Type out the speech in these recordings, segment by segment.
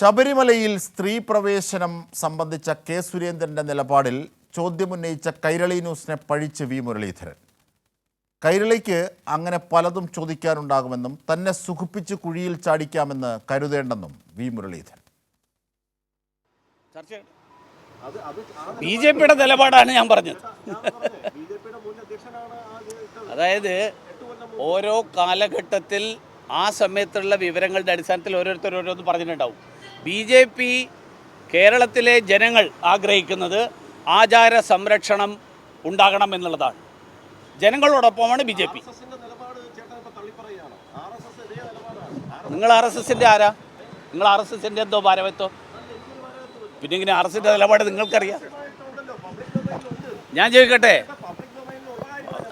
ശബരിമലയിൽ സ്ത്രീ പ്രവേശനം സംബന്ധിച്ച കെ സുരേന്ദ്രന്റെ നിലപാടിൽ ചോദ്യമുന്നയിച്ച കൈരളി ന്യൂസിനെ പഴിച്ച് വി മുരളീധരൻ. കൈരളിക്ക് അങ്ങനെ പലതും ചോദിക്കാനുണ്ടാകുമെന്നും തന്നെ സുഖിപ്പിച്ച് കുഴിയിൽ ചാടിക്കാമെന്ന് കരുതേണ്ടെന്നും വി മുരളീധരൻ. ബി ജെ പിയുടെ നിലപാടാണ് ഞാൻ പറഞ്ഞത്. അതായത് ഓരോ കാലഘട്ടത്തിൽ ആ സമയത്തുള്ള വിവരങ്ങളുടെ അടിസ്ഥാനത്തിൽ ഓരോരുത്തരോരോന്ന് പറഞ്ഞിട്ടുണ്ടാവും. ബി ജെ പി കേരളത്തിലെ ജനങ്ങൾ ആഗ്രഹിക്കുന്നത് ആചാര സംരക്ഷണം ഉണ്ടാകണം എന്നുള്ളതാണ്. ജനങ്ങളോടൊപ്പമാണ് ബി ജെ പി. നിങ്ങൾ ആർ എസ് എസിൻ്റെ ആരാ? നിങ്ങൾ ആർ എസ് എസിൻ്റെ എന്തോ ഭാരവത്തോ? പിന്നെ ഇങ്ങനെ ആർ എസ് എസിൻ്റെ നിലപാട് നിങ്ങൾക്കറിയാം. ഞാൻ ചോദിക്കട്ടെ,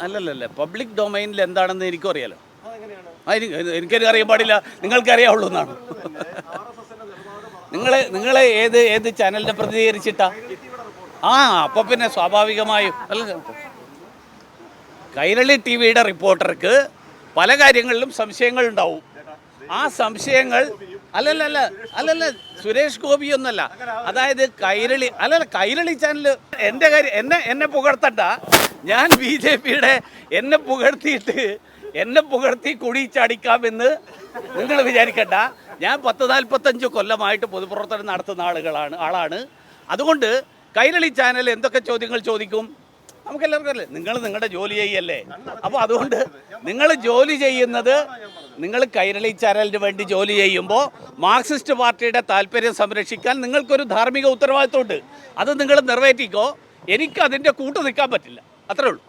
അല്ലല്ല, പബ്ലിക് ഡൊമൈനിൽ എന്താണെന്ന് എനിക്കും അറിയാലോ. എനിക്കത് അറിയാൻ പാടില്ല, നിങ്ങൾക്കറിയാവുള്ളൂ എന്നാണ്. നിങ്ങൾ ഏത് ചാനലിനെ പ്രതികരിച്ചിട്ടാ? അപ്പോൾ പിന്നെ സ്വാഭാവികമായും കൈരളി ടി വിയുടെ റിപ്പോർട്ടർക്ക് പല കാര്യങ്ങളിലും സംശയങ്ങളുണ്ടാവും. ആ സംശയങ്ങൾ അല്ലല്ല സുരേഷ് ഗോപിയൊന്നല്ല, അതായത് കൈരളി ചാനൽ എൻ്റെ കാര്യം എന്നെ പുകഴ്ത്തണ്ട. ഞാൻ ബി ജെ പിയുടെ എന്നെ പുകഴ്ത്തി കുഴി ചാടിക്കാമെന്ന് നിങ്ങൾ വിചാരിക്കണ്ട. ഞാൻ 40-45 കൊല്ലമായിട്ട് പൊതുപ്രവർത്തനം നടത്തുന്ന ആളാണ്. അതുകൊണ്ട് കൈരളി ചാനൽ എന്തൊക്കെ ചോദ്യങ്ങൾ ചോദിക്കും നമുക്കെല്ലാവർക്കും അറിയില്ല. നിങ്ങൾ നിങ്ങളുടെ ജോലി ചെയ്യല്ലേ. അപ്പോൾ അതുകൊണ്ട് നിങ്ങൾ ജോലി ചെയ്യുന്നത്, നിങ്ങൾ കൈരളി ചാനലിന് വേണ്ടി ജോലി ചെയ്യുമ്പോൾ മാർക്സിസ്റ്റ് പാർട്ടിയുടെ താല്പര്യം സംരക്ഷിക്കാൻ നിങ്ങൾക്കൊരു ധാർമ്മിക ഉത്തരവാദിത്വമുണ്ട്. അത് നിങ്ങൾ നിറവേറ്റിക്കോ. എനിക്ക് അതിൻ്റെ കൂട്ടു നിൽക്കാൻ പറ്റില്ല, അത്രേ ഉള്ളൂ.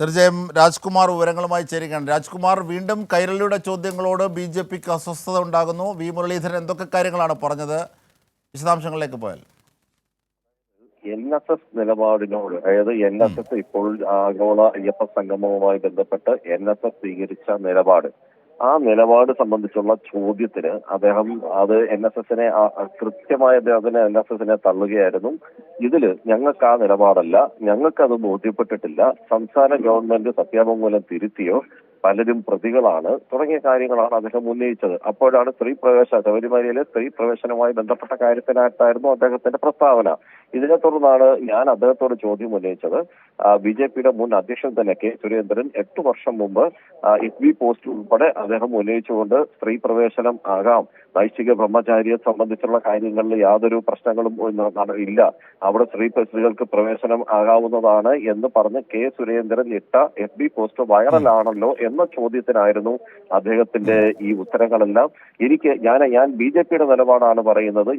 തീർച്ചയായും രാജ്കുമാർ വിവരങ്ങളുമായി ചേരുകയാണ്. രാജ്കുമാർ, വീണ്ടും കൈരളിയുടെ ചോദ്യങ്ങളോട് ബി ജെ പിക്ക് അസ്വസ്ഥത ഉണ്ടാകുന്നു. വി മുരളീധരൻ എന്തൊക്കെ കാര്യങ്ങളാണ് പറഞ്ഞത്? വിശദാംശങ്ങളിലേക്ക് പോയാൽ NSS നിലപാടിനോട്, അതായത് NSS ഇപ്പോൾ ആഗോള അയ്യപ്പ സംഗമവുമായി ബന്ധപ്പെട്ട് NSS സ്വീകരിച്ച നിലപാട്, ആ നിലപാട് സംബന്ധിച്ചുള്ള ചോദ്യത്തിന് അദ്ദേഹം അത് NSSനെ കൃത്യമായ NSSനെ തള്ളുകയായിരുന്നു. ഇതില് ഞങ്ങൾക്ക് ആ നിലപാടല്ല, ഞങ്ങൾക്കത് ബോധ്യപ്പെട്ടിട്ടില്ല, സംസ്ഥാന ഗവൺമെന്റ് സത്യാവാങ്മൂലം തിരുത്തിയോ, പലരും പ്രതികളാണ് തുടങ്ങിയ കാര്യങ്ങളാണ് അദ്ദേഹം ഉന്നയിച്ചത്. അപ്പോഴാണ് ശബരിമലയിലെ സ്ത്രീ പ്രവേശനവുമായി ബന്ധപ്പെട്ട കാര്യത്തിനായിട്ടായിരുന്നു അദ്ദേഹത്തിന്റെ പ്രസ്താവന. ഇതിനെ തുടർന്നാണ് ഞാൻ അദ്ദേഹത്തോട് ചോദ്യം ഉന്നയിച്ചത്. BJPയുടെ മുൻ അധ്യക്ഷൻ തന്നെ കെ സുരേന്ദ്രൻ 8 വർഷം മുമ്പ് FB പോസ്റ്റ് ഉൾപ്പെടെ അദ്ദേഹം ഉന്നയിച്ചുകൊണ്ട് സ്ത്രീ പ്രവേശനം ആകാം, നൈഷ്ഠിക ബ്രഹ്മചാരിയെ സംബന്ധിച്ചുള്ള കാര്യങ്ങളിൽ യാതൊരു പ്രശ്നങ്ങളും ഇല്ല, അവിടെ സ്ത്രീകൾക്ക് പ്രവേശനം ആകാവുന്നതാണ് എന്ന് പറഞ്ഞ് കെ സുരേന്ദ്രൻ ഇട്ട FB പോസ്റ്റ് വൈറലാണല്ലോ എന്ന ചോദ്യത്തിനായിരുന്നു അദ്ദേഹത്തിന്റെ ഈ ഉത്തരങ്ങളെല്ലാം. ഞാൻ BJPയുടെ നിലപാടാണ് പറയുന്നത്.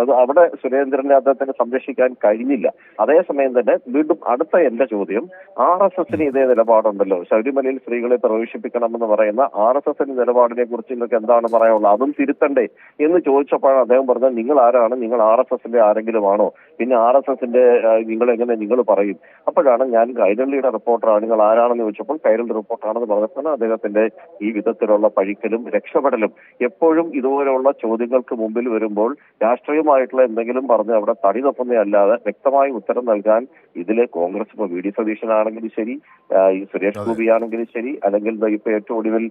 അത് അവിടെ സുരേന്ദ്രനെ അദ്ദേഹത്തിന് സംരക്ഷിക്കാൻ കഴിഞ്ഞില്ല. അതേസമയം തന്നെ വീണ്ടും അടുത്ത എന്റെ ചോദ്യം, RSSന് ഇതേ നിലപാടുണ്ടല്ലോ, ശബരിമലയിൽ സ്ത്രീകളെ പ്രവേശിപ്പിക്കണമെന്ന് പറയുന്ന RSSന്റെ നിലപാടിനെ കുറിച്ച് നിങ്ങൾക്ക് എന്താണ് പറയാനുള്ളത്? അതും തിരുത്തണ്ടേ എന്ന് ചോദിച്ചപ്പോഴാണ് അദ്ദേഹം പറഞ്ഞത്, നിങ്ങൾ ആരാണ്? നിങ്ങൾ RSSന്റെ ആരെങ്കിലും ആണോ? പിന്നെ RSSന്റെ നിങ്ങൾ പറയും. അപ്പോഴാണ് ഞാൻ കൈരളിയുടെ റിപ്പോർട്ടറാണ്, നിങ്ങൾ ആരാണെന്ന് ചോദിച്ചപ്പോൾ കൈരളി റിപ്പോർട്ടറാണെന്ന് പറഞ്ഞപ്പോൾ അദ്ദേഹത്തിന്റെ ഈ വിധത്തിലുള്ള പഴിക്കലും രക്ഷപ്പെടലും, എപ്പോഴും ഇതുപോലെയുള്ള ചോദ്യങ്ങൾക്ക് മുമ്പിൽ വരുമ്പോൾ രാഷ്ട്രീയമായിട്ടുള്ള എന്തെങ്കിലും പറഞ്ഞ് അവിടെ തടി തപ്പുന്നതല്ലാതെ വ്യക്തമായ ഉത്തരം നൽകാൻ ഇതിലെ കോൺഗ്രസ്, ഇപ്പോൾ VD സതീശനാണെങ്കിലും ശരി, ഈ സുരേഷ് ഗോപി ആണെങ്കിലും ശരി, അല്ലെങ്കിൽ ഇപ്പൊ ഏറ്റവും ഒടുവിൽ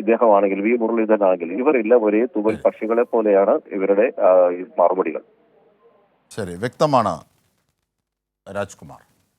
ഇദ്ദേഹമാണെങ്കിൽ വി മുരളീധരനാണെങ്കിലും, ഇവരെല്ലാം ഒരേ തൂവൽ പക്ഷികളെ പോലെയാണ് ഇവരുടെ മറുപടികൾ. ശരി, വ്യക്തമാണ് രാജ്കുമാർ.